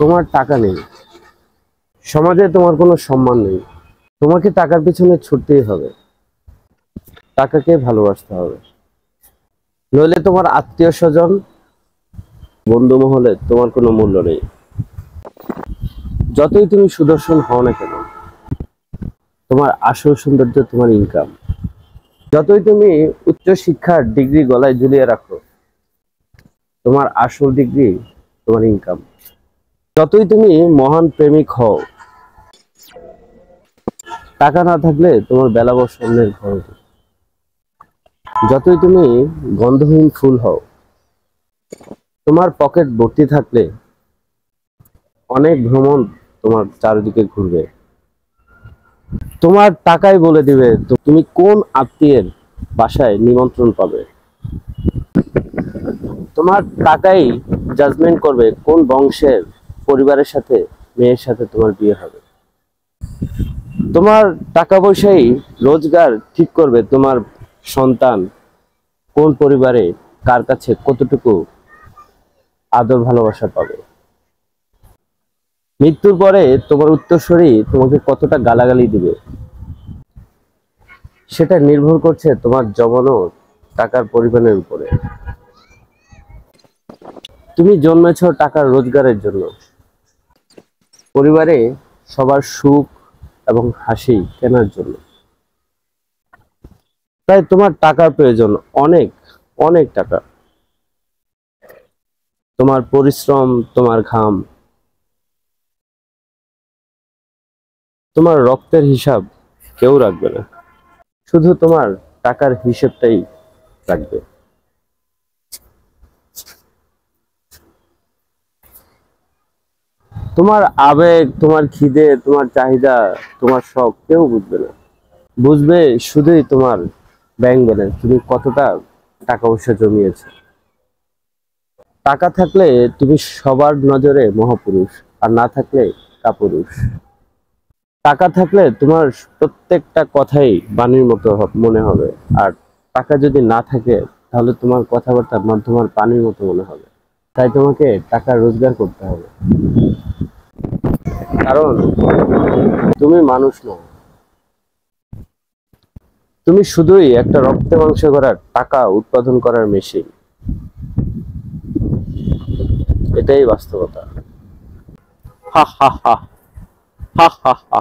তোমার টাকা নেই, সমাজে তোমার কোনো সম্মান নেই, তোমাকে টাকার পিছনে ছুটতেই হবে, টাকাকে ভালোবাসতে হবে। নইলে তোমার আত্মীয় স্বজন, বন্ধু মহলে তোমার কোনো মূল্য নেই। যতই তুমি সুদর্শন হও না কেন, তোমার আসল সৌন্দর্য তোমার ইনকাম। যতই তুমি উচ্চ শিক্ষার ডিগ্রি গলায় ঝুলিয়ে রাখো, তোমার আসল ডিগ্রি তোমার ইনকাম। যতই তুমি মহান প্রেমিক হও, টাকা না থাকলে তোমার বেলাবর স্বর্ণের ঘর। যতই তুমি গন্ধহীন ফুল হও, তোমার পকেট ভর্তি থাকলে অনেক ভ্রমণ তোমার চারিদিকে ঘুরবে। তোমার টাকাই বলে দিবে তুমি কোন আত্মীয়ের বাসায় নিমন্ত্রণ পাবে। তোমার টাকাই জাজমেন্ট করবে কোন বংশের পরিবারের সাথে মেয়ের সাথে তোমার বিয়ে হবে। তোমার টাকা পয়সাই রোজগার ঠিক করবে তোমার সন্তান কোন পরিবারে কার কাছে কতটুকু আদর ভালোবাসা পাবে। মৃত্যুর পরে তোমার উত্তরসূরি তোমাকে কতটা গালাগালি দিবে, সেটা নির্ভর করছে তোমার জমানো টাকার পরিমাণের উপরে। তুমি জন্মেছ টাকার রোজগারের জন্য, পরিবারে সবার সুখ এবং হাসি কেনার জন্য। তাই তোমার টাকার প্রয়োজন অনেক, অনেক টাকা। তোমার পরিশ্রম, তোমার ঘাম, তোমার রক্তের হিসাব কেউ রাখবে না, শুধু তোমার টাকার হিসেবটাই রাখবে। তোমার আবেগ, তোমার খিদে, তোমার চাহিদা, তোমার শখ কেউ বুঝবে না। বুঝবে শুধুই তোমার ব্যাংক ব্যালেন্স, তুমি কতটা টাকা পয়সা জমিয়েছো। টাকা থাকলে তুমি সবার নজরে মহাপুরুষ, আর না থাকলে কাপুরুষ। টাকা থাকলে তোমার প্রত্যেকটা কথাই বাণীর মতো মনে হবে, আর টাকা যদি না থাকে তাহলে তোমার কথাবার্তা তোমার পানির মতো মনে হবে। তাই তোমাকে টাকা রোজগার করতে হবে, কারণ তুমি মানুষ নও, তুমি শুধুই একটা রক্তে মাংসে করার টাকা উৎপাদন করার মেশিন। এটাই বাস্তবতা। হা হা হা, হা হা হা।